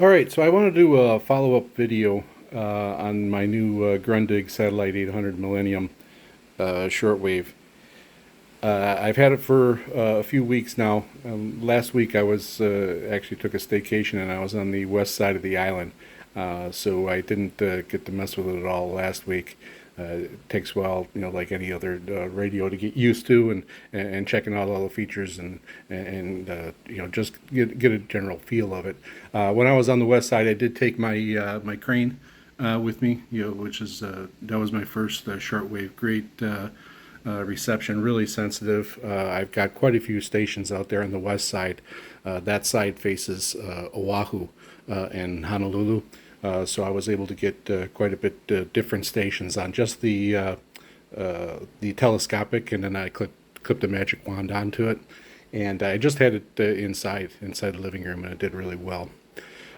All right, so I want to do a follow-up video on my new Grundig Satellite 800 Millennium shortwave. I've had it for a few weeks now. Last week I was actually took a staycation and I was on the west side of the island, so I didn't get to mess with it at all last week. It takes a while, like any other radio, to get used to and checking out all the features and just get a general feel of it. When I was on the west side, I did take my crane with me, which is that was my first shortwave. Great reception, really sensitive. I've got quite a few stations out there on the west side. That side faces Oahu and Honolulu. So I was able to get quite a bit different stations on just the telescopic, and then I clipped a magic wand onto it, and I just had it inside the living room, and it did really well.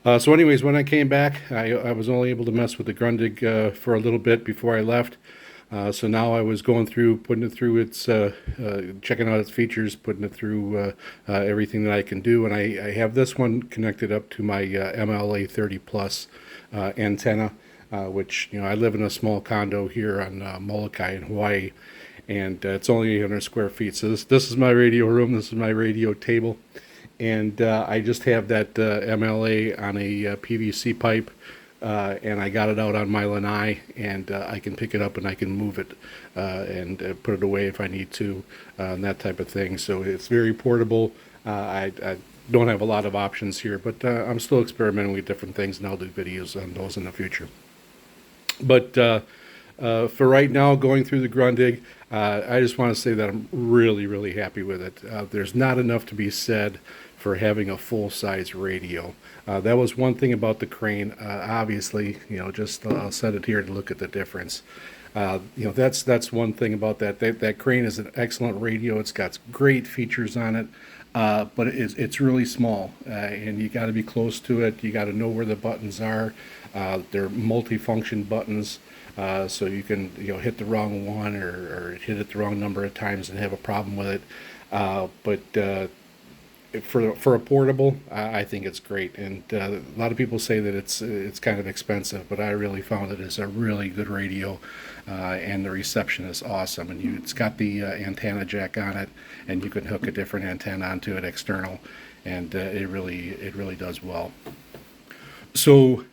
So anyways, when I came back, I was only able to mess with the Grundig for a little bit before I left. So now I was going through, putting it through its, checking out its features, putting it through everything that I can do. And I have this one connected up to my MLA 30 plus antenna, which, I live in a small condo here on Molokai in Hawaii. And it's only 800 square feet. So this is my radio room. This is my radio table. And I just have that MLA on a PVC pipe. And I got it out on my lanai, and I can pick it up and I can move it and put it away if I need to, and that type of thing. So it's very portable. I don't have a lot of options here, but I'm still experimenting with different things, and I'll do videos on those in the future. But for right now, going through the Grundig, I just want to say that I'm really, really happy with it. There's not enough to be said for having a full-size radio. That was one thing about the crane. Obviously, just I'll set it here to look at the difference. That's one thing about that. That crane is an excellent radio. It's got great features on it, but it's really small, and you got to be close to it. You got to know where the buttons are. They're multi-function buttons. So you can hit the wrong one or hit it the wrong number of times and have a problem with it. But for a portable, I think it's great. And a lot of people say that it's kind of expensive, but I really found it is a really good radio, and the reception is awesome. And it's got the antenna jack on it, and you can hook a different antenna onto it external, and it really does well. So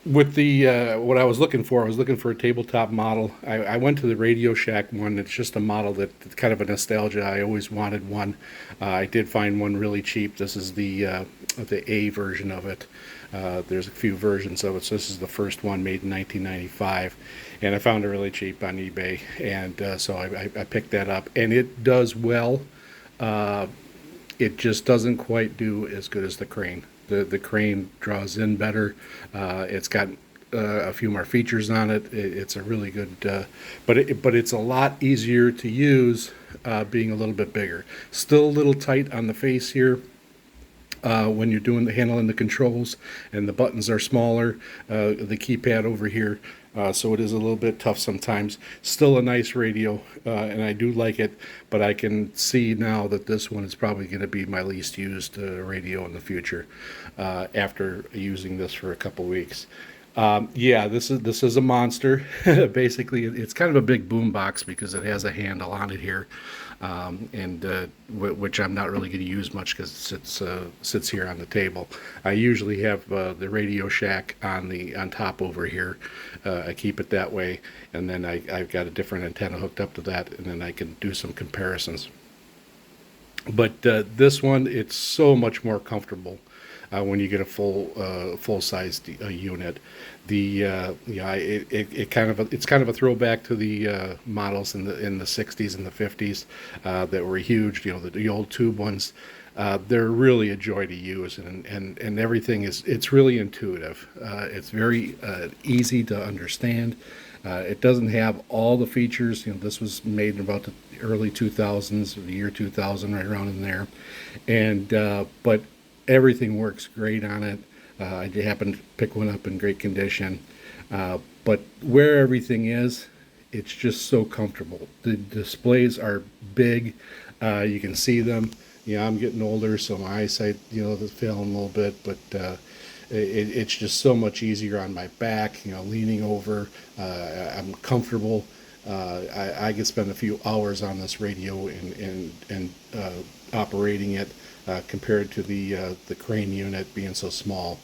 with the what I was looking for a tabletop model. I went to the Radio Shack one. It's just a model that's kind of a nostalgia. I always wanted one. I did find one really cheap. This is the A version of it. There's a few versions of it, so this is the first one, made in 1995, and I found it really cheap on eBay, and so I picked that up, and it does well. It just doesn't quite do as good as the crane. The crane draws in better. It's got a few more features on it. It's a really good, but it's a lot easier to use, being a little bit bigger. Still a little tight on the face here. When you're doing the handling the controls, and the buttons are smaller, the keypad over here, so it is a little bit tough sometimes. Still a nice radio, and I do like it, but I can see now that this one is probably going to be my least used radio in the future, after using this for a couple weeks. Yeah, this is a monster. Basically, it's kind of a big boom box because it has a handle on it here, and which I'm not really going to use much because it sits here on the table. I usually have the Radio Shack on top over here. I keep it that way, and then I've got a different antenna hooked up to that, and then I can do some comparisons. But this one, it's so much more comfortable when you get a full sized unit. It's kind of a throwback to the models in the 60s and the 50s that were huge. The old tube ones. They're really a joy to use, and everything it's really intuitive. It's very easy to understand. It doesn't have all the features. This was made in about the early 2000s, the year 2000, right around in there, and but everything works great on it. I happened to pick one up in great condition, but where everything is, it's just so comfortable. The displays are big. You can see them. I'm getting older, so my eyesight, is failing a little bit, but it's just so much easier on my back, leaning over. I'm comfortable. I could spend a few hours on this radio and operating it compared to the crane unit being so small.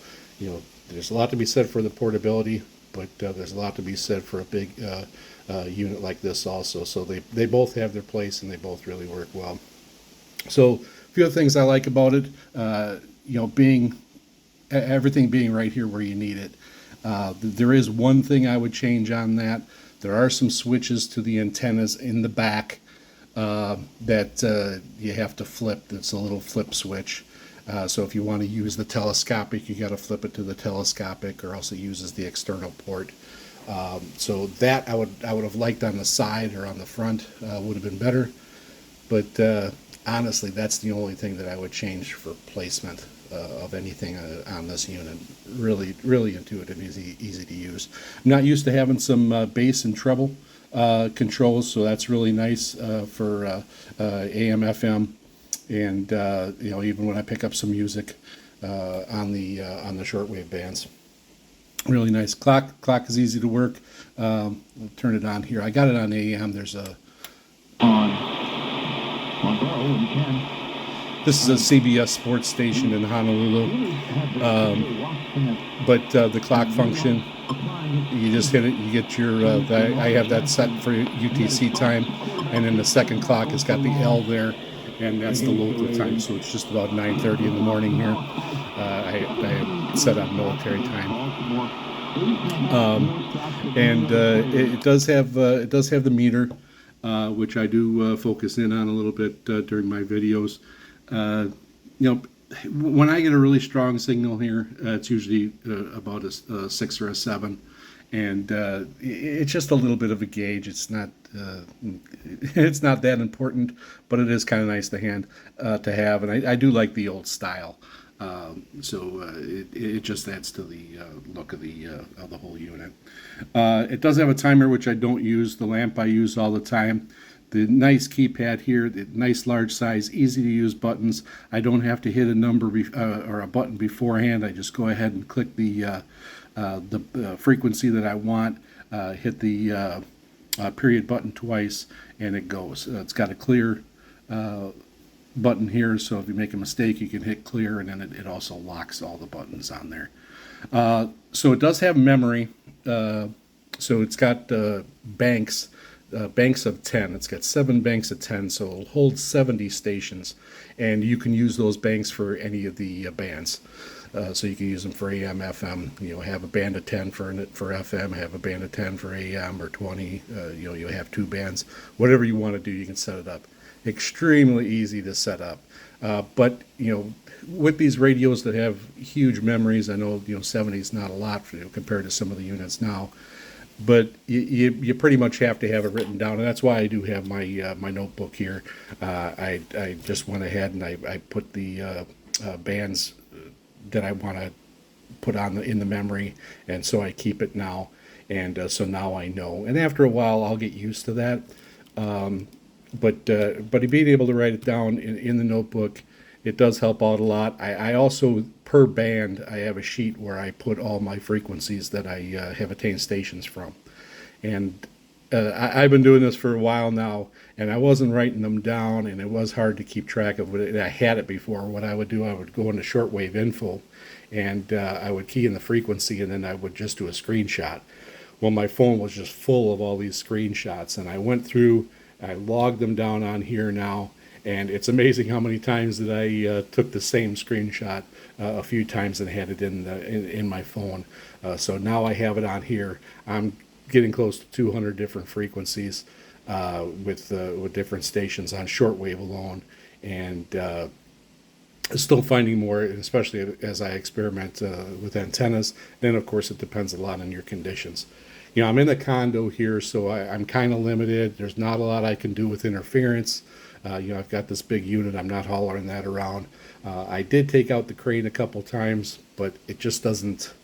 There's a lot to be said for the portability, but there's a lot to be said for a big unit like this also. So they both have their place and they both really work well. So a few other things I like about it, being everything being right here where you need it. There is one thing I would change on that. There are some switches to the antennas in the back that you have to flip. It's a little flip switch. So if you want to use the telescopic, you got to flip it to the telescopic, or else it uses the external port. So that I would have liked on the side or on the front, would have been better. But honestly, that's the only thing that I would change for placement of anything on this unit. Really, really intuitive, easy to use. I'm not used to having some bass and treble controls, so that's really nice for AM, FM, and even when I pick up some music on the shortwave bands. Really nice. Clock is easy to work. I'll turn it on here. I got it on AM. There's a This is a CBS sports station in Honolulu. But the clock function, you just hit it, you get your, I have that set for UTC time, and then the second clock has got the L there, and that's the local time, so it's just about 9:30 in the morning here. I have set on military time. And it does have the meter, which I do focus in on a little bit during my videos. When I get a really strong signal here, it's usually about a 6 or a 7, and it's just a little bit of a gauge. It's not that important, but it is kind of nice to have, and I do like the old style. So it just adds to the look of the whole unit. It does have a timer, which I don't use. The lamp I use all the time. The nice keypad here, the nice large size, easy to use buttons. I don't have to hit a number or a button beforehand. I just go ahead and click the frequency that I want, hit the period button twice, and it goes. It's got a clear button here, so if you make a mistake, you can hit clear, and then it also locks all the buttons on there. So it does have memory. So it's got banks of 10. It's got 7 banks of 10, so it'll hold 70 stations, and you can use those banks for any of the bands. So you can use them for AM, FM. Have a band of 10 for FM, have a band of 10 for AM, or 20. You have 2 bands. Whatever you want to do, you can set it up. Extremely easy to set up. But with these radios that have huge memories, I know 70 is not a lot compared to some of the units now. But you pretty much have to have it written down, and that's why I do have my notebook here. I just went ahead and I put the bands that I want to put in the memory, and so I keep it now, and so now I know. And after a while, I'll get used to that. But being able to write it down in the notebook, it does help out a lot. I also, per band, I have a sheet where I put all my frequencies that I have attained stations from. And I've been doing this for a while now, and I wasn't writing them down, and it was hard to keep track of it. I had it before. What I would do, I would go into shortwave info, and I would key in the frequency, and then I would just do a screenshot. Well, my phone was just full of all these screenshots, and I went through, I logged them down on here now, and it's amazing how many times that I took the same screenshot a few times and had it in my phone. So now I have it on here. I'm getting close to 200 different frequencies with different stations on shortwave alone, and still finding more, especially as I experiment with antennas. Then, of course, it depends a lot on your conditions. I'm in the condo here, so I'm kind of limited. There's not a lot I can do with interference. I've got this big unit. I'm not hollering that around. I did take out the crane a couple times, but it just doesn't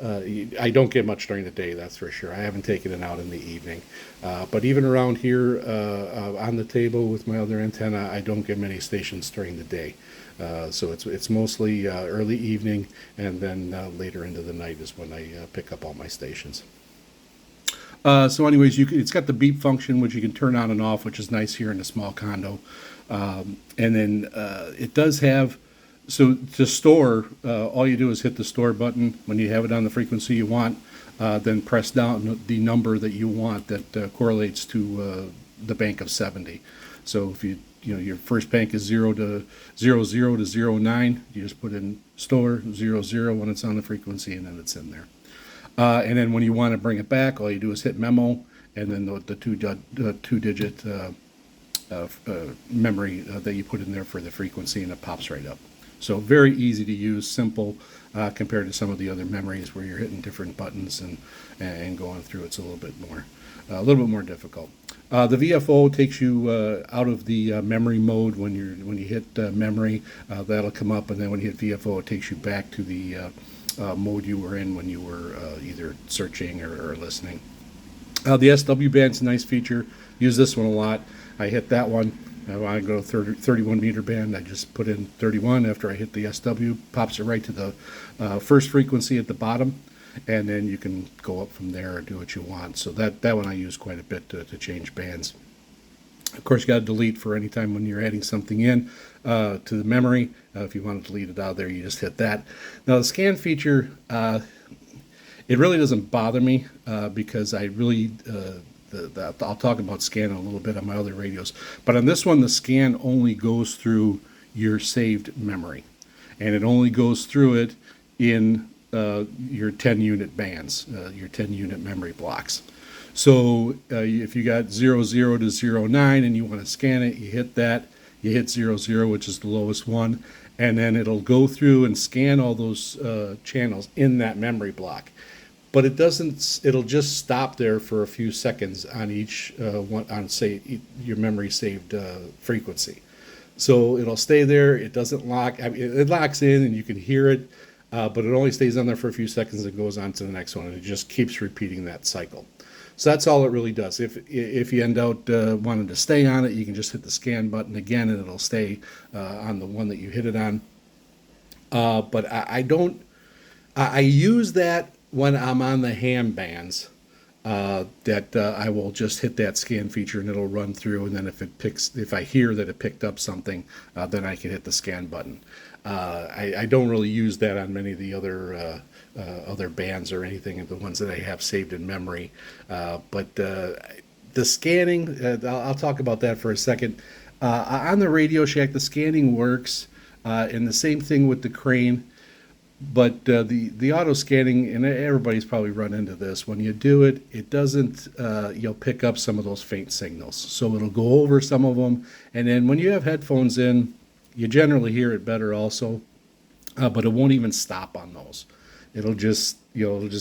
I don't get much during the day, that's for sure. I haven't taken it out in the evening. But even around here on the table with my other antenna, I don't get many stations during the day. So it's mostly early evening, and then later into the night is when I pick up all my stations. So anyways, it's got the beep function, which you can turn on and off, which is nice here in a small condo. And then it does have, so to store, all you do is hit the store button when you have it on the frequency you want, then press down the number that you want that correlates to the bank of 70. So if your first bank is 0 to 09, you just put in store 00 when it's on the frequency, and then it's in there. And then when you want to bring it back, all you do is hit memo, and then the two-digit memory that you put in there for the frequency, and it pops right up. So very easy to use, simple, compared to some of the other memories where you're hitting different buttons and going through. It's a little bit more difficult. The VFO takes you out of the memory mode when you hit memory. That'll come up, and then when you hit VFO, it takes you back to the mode you were in when you were either searching or listening. The SW band's a nice feature. Use this one a lot. I hit that one. I want to go 31 meter band. I just put in 31 after I hit the SW. Pops it right to the first frequency at the bottom, and then you can go up from there or do what you want. So that one I use quite a bit to change bands. Of course, you got to delete for any time when you're adding something in to the memory. If you want to delete it out of there, you just hit that. Now, the scan feature, it really doesn't bother me because I really, I'll talk about scan a little bit on my other radios. But on this one, the scan only goes through your saved memory. And it only goes through it in your 10-unit bands, your 10-unit memory blocks. So if you got 00 to 09 and you want to scan it, you hit that. You hit 00, which is the lowest one, and then it'll go through and scan all those channels in that memory block. But it doesn't. It'll just stop there for a few seconds on each one, on say your memory saved frequency. So it'll stay there. It doesn't lock. I mean, it locks in, and you can hear it, but it only stays on there for a few seconds and goes on to the next one, and it just keeps repeating that cycle. So that's all it really does. If you end up wanting to stay on it, you can just hit the scan button again, and it'll stay on the one that you hit it on. But I don't. I use that when I'm on the ham bands. That I will just hit that scan feature, and it'll run through. And then if I hear that it picked up something, then I can hit the scan button. I don't really use that on many of the other bands or anything, the ones that I have saved in memory. But the scanning, I'll talk about that for a second. On the Radio Shack, the scanning works, and the same thing with the Crane. But the auto scanning, and everybody's probably run into this, when you do it, it doesn't, you'll pick up some of those faint signals. So it'll go over some of them, and then when you have headphones in, you generally hear it better also, but it won't even stop on those. It'll just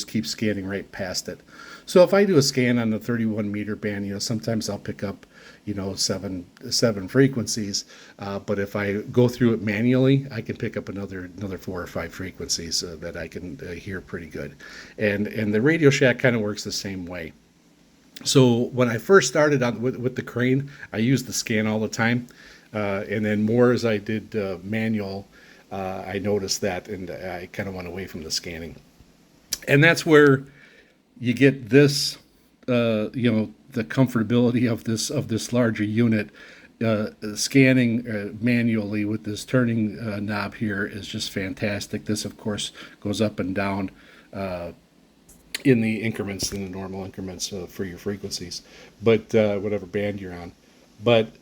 keep scanning right past it. So if I do a scan on the 31 meter band, sometimes I'll pick up, seven frequencies. But if I go through it manually, I can pick up another 4 or 5 frequencies that I can hear pretty good. And the Radio Shack kind of works the same way. So when I first started with the Crane, I used the scan all the time. And then more as I did manual, I noticed that, and I kind of went away from the scanning. And that's where you get this, the comfortability of this larger unit. Scanning manually with this turning knob here is just fantastic. This, of course, goes up and down in the increments, in the normal increments for your frequencies, but whatever band you're on. But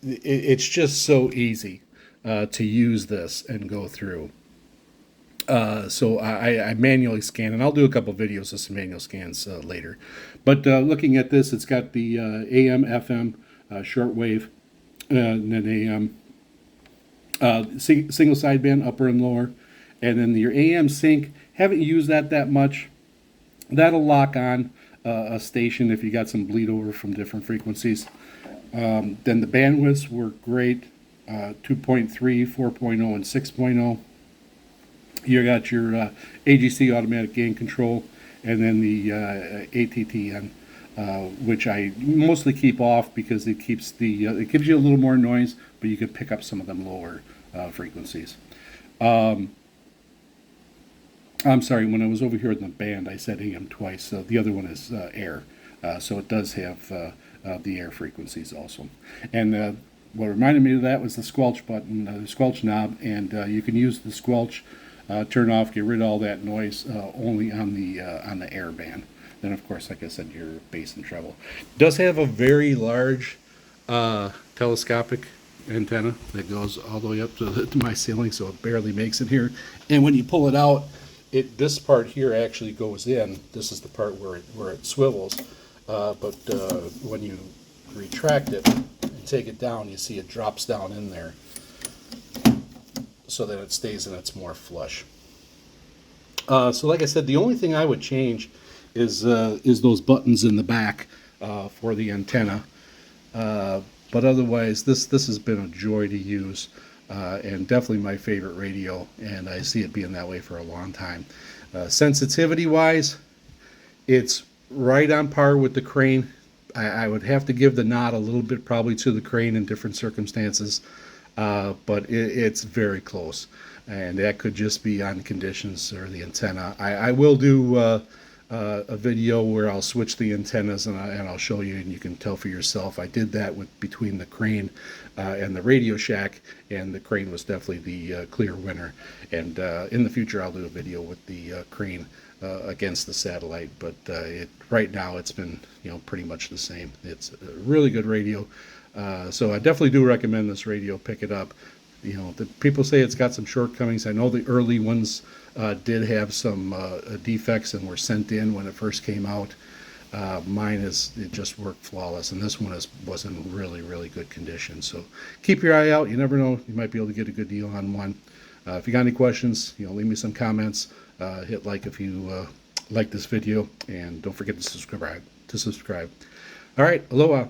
it's just so easy to use this and go through. So I manually scan, and I'll do a couple videos of some manual scans later. But looking at this, it's got the AM, FM, shortwave, and then AM, single sideband, upper and lower, and then your AM sync. Haven't used that much. That'll lock on a station if you got some bleed over from different frequencies. Then the bandwidths work great, 2.3, 4.0, and 6.0. You got your AGC automatic gain control, and then the ATTN, which I mostly keep off because it keeps the it gives you a little more noise, but you can pick up some of them lower frequencies. I'm sorry, when I was over here in the band, I said AM twice. So the other one is air, so it does have the air frequencies also. And what reminded me of that was the squelch button, the squelch knob, and you can use the squelch, turn off, get rid of all that noise only on the air band. Then, of course, like I said, your bass and treble. Does have a very large telescopic antenna that goes all the way up to my ceiling, so it barely makes it here. And when you pull it out, this part here actually goes in. This is the part where it swivels. But when you retract it and take it down, you see it drops down in there, so that it stays and it's more flush. So like I said, the only thing I would change is those buttons in the back for the antenna. But otherwise, this has been a joy to use, and definitely my favorite radio, and I see it being that way for a long time. Sensitivity-wise, it's right on par with the Crane. I would have to give the nod a little bit probably to the Crane in different circumstances, but it's very close. And that could just be on conditions or the antenna. I will do a video where I'll switch the antennas, and I'll show you, and you can tell for yourself. I did that between the Crane and the Radio Shack, and the Crane was definitely the clear winner. And in the future, I'll do a video with the Crane against the Satellite, but right now it's been pretty much the same. It's a really good radio, so I definitely do recommend this radio. Pick it up. The people say it's got some shortcomings. I know the early ones did have some defects and were sent in when it first came out. It just worked flawless, and this one was in really, really good condition. So keep your eye out. You never know, you might be able to get a good deal on one. If you got any questions, leave me some comments. Hit like if you like this video, and don't forget to subscribe. All right, aloha.